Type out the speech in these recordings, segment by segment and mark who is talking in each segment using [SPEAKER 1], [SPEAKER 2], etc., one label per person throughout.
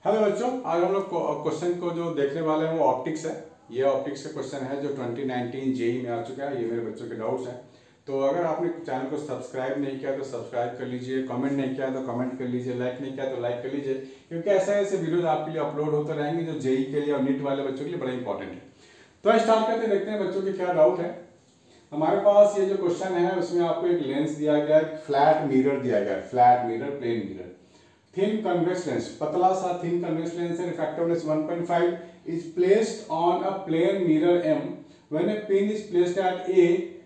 [SPEAKER 1] Hello बच्चों, आज हम लोग क्वेश्चन को जो देखने वाले हैं वो ऑप्टिक्स है। ये ऑप्टिक्स का क्वेश्चन है जो 2019 जेई में आ चुका है। ये मेरे बच्चों के डाउट्स हैं। तो अगर आपने चैनल को सब्सक्राइब नहीं किया तो सब्सक्राइब कर लीजिए, कमेंट नहीं किया तो कमेंट कर लीजिए, लाइक नहीं किया तो लाइक कर लीजिए, क्योंकि ऐसे ऐसे वीडियोज आपके लिए अपलोड होते रहेंगे जो जेई के लिए और नीट वाले बच्चों के लिए बड़ा इंपॉर्टेंट है। तो स्टार्ट करते देखते हैं बच्चों के क्या डाउट है। हमारे पास ये जो क्वेश्चन है उसमें आपको एक लेंस दिया गया है, फ्लैट मिरर दिया गया है, flat mirror, plane mirror, thin convex lens, पतला सा thin convex lens है, refractiveness 1.5 is placed on a plane mirror M when a pin is placed at A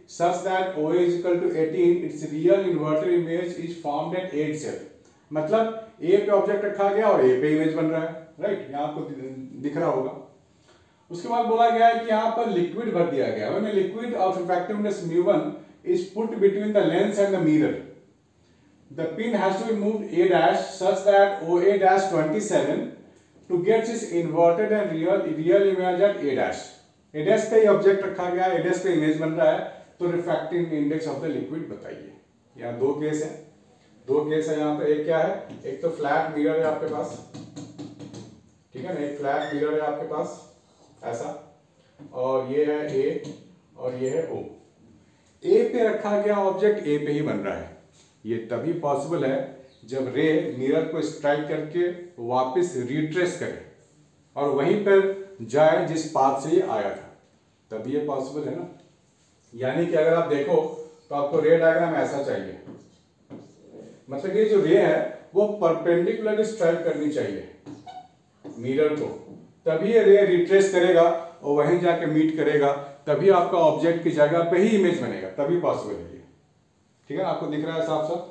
[SPEAKER 1] such that OA is equal to 18, its real inverted image is formed at A itself। मतलब A पे object रखा गया और A पे image बन रहा है, right, यहाँ आपको दिख रहा होगा। उसके बाद बोला गया है कि यहाँ पर लिक्विड भर दिया गया है, when a liquid of refractiveness mu1 is put between the lens and the mirror, the pin has to be moved A dash such that OA dash 27 to get its inverted and real image at A dash। A dash पे object रखा गया है, A dash पे image बन रहा है, तो refractive index of the liquid बताइए। यहाँ दो केस है यहाँ पे। एक क्या है, एक तो फ्लैट मिरर है आपके पास, ठीक है ना, एक फ्लैट मिरर है आपके पास ऐसा, और ये है A और ये है O। A पे रखा गया ऑब्जेक्ट A पे ही बन रहा है। ये तभी पॉसिबल है जब रे मिरर को स्ट्राइक करके वापस रिट्रेस करे और वहीं पर जाए जिस पाथ से ये आया था, तभी ये पॉसिबल है ना। यानी कि अगर आप देखो तो आपको रे डायग्राम ऐसा चाहिए, मतलब ये जो रे है वो परपेंडिकुलर स्ट्राइक करनी चाहिए मिरर को, तभी ये रे रिट्रेस करेगा और वहीं जाके मीट करेगा, तभी आपका ऑब्जेक्ट की जगह पे ही इमेज बनेगा, तभी पॉसिबल है ये। ठीक है, आपको दिख रहा है साफ साफ।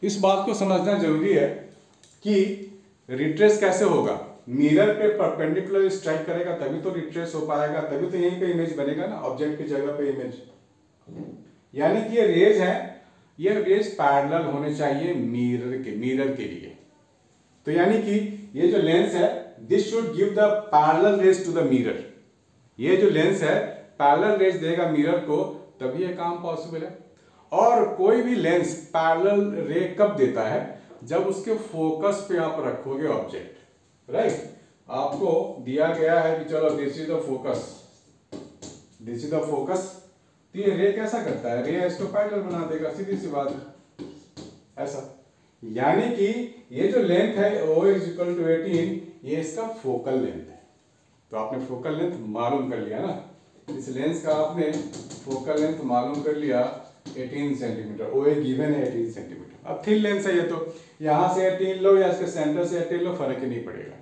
[SPEAKER 1] इस बात को समझना जरूरी है कि रिट्रेस कैसे होगा, मिरर पे परपेंडिकुलर स्ट्राइक करेगा तभी तो रिट्रेस हो पाएगा, तभी तो यहीं पे इमेज बनेगा ना, ऑब्जेक्ट की जगह पे इमेज। यानी कि ये रेज है, ये रेज पैरेलल होने चाहिए मिरर के लिए। तो यानी कि ये जो लेंस है, this should give the parallel rays to the mirror. ये जो लेंस है पैरेलल रेज देगा मिरर को, तभी ये काम पॉसिबल है। और कोई भी लेंस पैरेलल रे कब देता है, जब उसके फोकस पे आप रखोगे ऑब्जेक्ट, राइट। आपको दिया गया है कि चलो this is the focus, this is the focus, तो ये रे कैसा करता है, रे इसको पैरेलल बना देगा, सीधी सी बात है ऐसा। यानी कि ये जो लेंथ है O इज इक्वल टू 18, ये इसका फोकल लेंथ है। तो आपने फोकल लेंथ मालूम कर लिया ना, इस लेंस का आपने फोकल लेंथ मालूम कर लिया 18 सेंटीमीटर, OA गिवन है 18 सेंटीमीटर। अब थिन लेंस है ये, तो यहाँ से 18 लो या इसके सेंटर से 18 लो, फर्क ही नहीं पड़ेगा,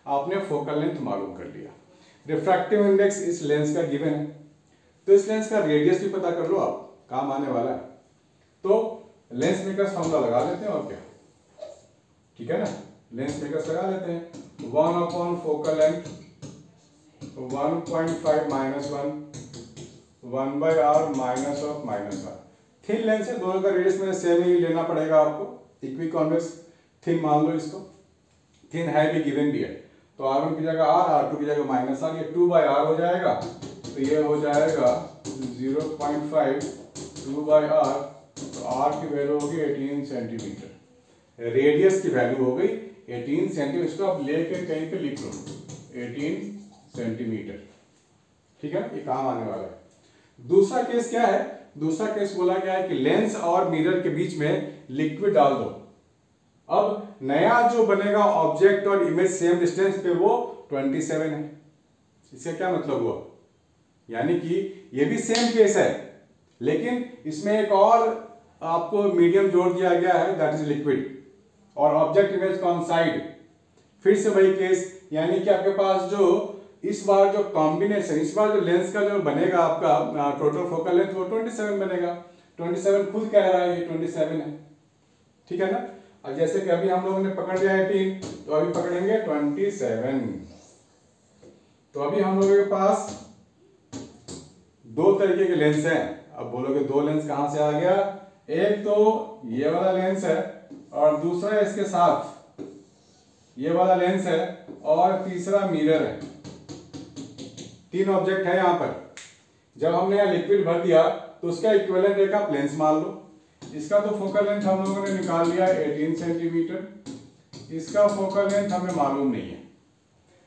[SPEAKER 1] आपने फोकल लेंथ मालूम कर लिया। रिफ्रैक्टिव इंडेक्स इस लेंस का गिवन है, तो इस लेंस का रेडियस भी पता कर लो, आप काम आने वाला है। तो लेंस मेकर्स फॉर्मूला लगा लेते हैं और क्या, ठीक है ना, लेंस मेकर्स लगा लेते हैं। 1 upon focal length 1.5 minus 1 by R minus of minus R. Thin lens है, दोनों का रेडियस में सेम ही लेना पड़ेगा आपको, इक्वी कॉन्वेक्स थिन मान लो इसको, थिन है भी गिवन भी है, तो R1 की जगह R, R2 की जगह माइनस आर, ये 2 बाई आर हो जाएगा, तो ये हो जाएगा 0.5 2 बाई आर, तो R की वैल्यू होगी 18 सेंटीमीटर, रेडियस की वैल्यू हो गई 18 सेंटीमीटर। इसको आप लेके कहीं पे लिख लो 18 सेंटीमीटर, ठीक है, ये काम आने वाला है। दूसरा केस क्या है, दूसरा केस बोला गया है कि लेंस और मिरर के बीच में लिक्विड डाल दो। अब नया जो बनेगा ऑब्जेक्ट और इमेज सेम डिस्टेंस पे, वो 27 है। इसका क्या मतलब हुआ, यानी कि ये भी सेम केस है, लेकिन इसमें एक और आपको मीडियम जोड़ दिया गया है, दैट इज लिक्विड, और ऑब्जेक्ट इमेज कॉन साइड, फिर से वही केस। यानी कि आपके पास जो इस बार जो कॉम्बिनेशन, इस बार जो लेंस का जो बनेगा आपका टोटल फोकल लेंथ, वो 27 बनेगा। 27 खुद कह रहा है ये 27 है, ठीक है ना। अब जैसे कि अभी हम लोगों ने पकड़ लिया 18, तो अभी पकड़ेंगे 27। तो अभी हम लोगों के पास दो तरीके के लेंस हैं। अब बोलोगे दो लेंस कहां से आ गया, एक तो ये वाला लेंस है और दूसरा इसके साथ ये वाला लेंस है और तीसरा मिरर है। तीन ऑब्जेक्ट है यहाँ पर। जब हमने यहाँ लिक्विड भर दिया तो उसका इक्विवेलेंट एक आप लेंस मान लो। इसका तो फोकल लेंथ हम लोगों ने निकाल लिया 18 सेंटीमीटर, इसका फोकल लेंथ हमें मालूम नहीं है,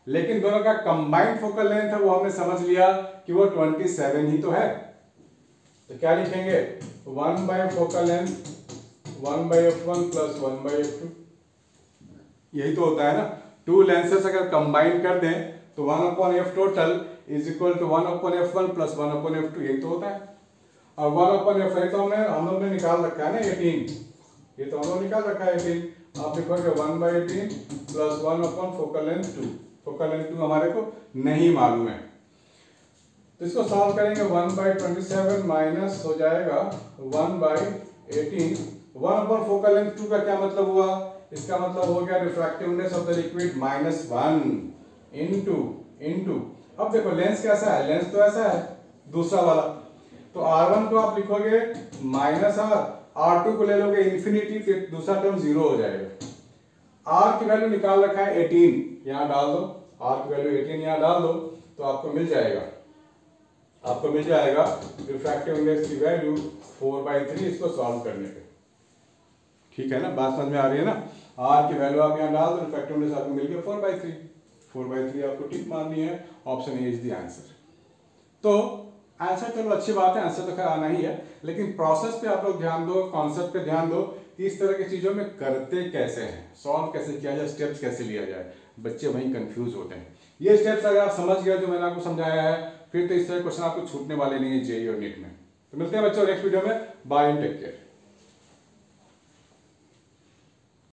[SPEAKER 1] लेकिन दोनों का कंबाइंड फोकल लेंथ है वो हमने समझ लिया कि वो 27 ही तो है। तो क्या लिखेंगे 1 by focal length 1 by f1 plus 1 by f2, यही तो होता है ना। टू लेंसेस अगर कंबाइन कर दें तो 1 upon f total is equal to 1 upon f1 plus 1 upon f2, यही तो होता है। और 1 अपॉन f तो हम लोग ने निकाल रखा है ना 18, ये तो हम लोग निकाल रखा है 18। आप लिखोगे 1 by 18 plus 1 upon focal length 2, focal length 2 हमारे को नहीं मालूम है, तो इसको सॉल्व करेंगे 1 बाई 27 माइनस हो जाएगा 1 बाई 18। 1 अपॉन फोकल लेंथ 2 का क्या मतलब हुआ, इसका मतलब हो गया रिफ्रैक्टिवनेस ऑफ द लिक्विड -1 इनटू अब देखो लेंस कैसा है, लेंस तो ऐसा है दूसरा वाला, तो R1 को आप लिखोगे -R, R2 को ले लोगे इंफिनिटी, फिर दूसरा टर्म 0 हो जाएगा। R की वैल्यू निकाल रखा है 18, यहां डाल दो, R की वैल्यू 18 यहां डाल दो, तो आपको मिल जाएगा रिफ्रैक्टिव इंडेक्स की वैल्यू 4/3 इसको सॉल्व करने पे। ठीक है ना, बात समझ में आ रही है ना। R की वैल्यू आप यहां डाल दो, रिफ्रैक्टिव इंडेक्स आपको मिल गया 4/3 आपको टिक मारनी है, option A is the answer. तो आंसर चलो अच्छी बात है, आंसर तो खैर आना ही है, लेकिन प्रोसेस पे आप लोग ध्यान दो, कॉन्सेप्ट पे ध्यान दो कि इस तरह की चीजों में करते कैसे हैं, सॉल्व कैसे किया जाए, स्टेप्स कैसे लिया जाए, बच्चे वहीं कंफ्यूज होते हैं। ये स्टेप्स अगर आप समझ गए जो मैंने आपको समझाया है, फिर तो इस तरह क्वेश्चन आपको छूटने वाले नहीं है जेईई और नीट में। तो मिलते हैं बच्चों नेक्स्ट वीडियो में, बाय एंड टेक केयर।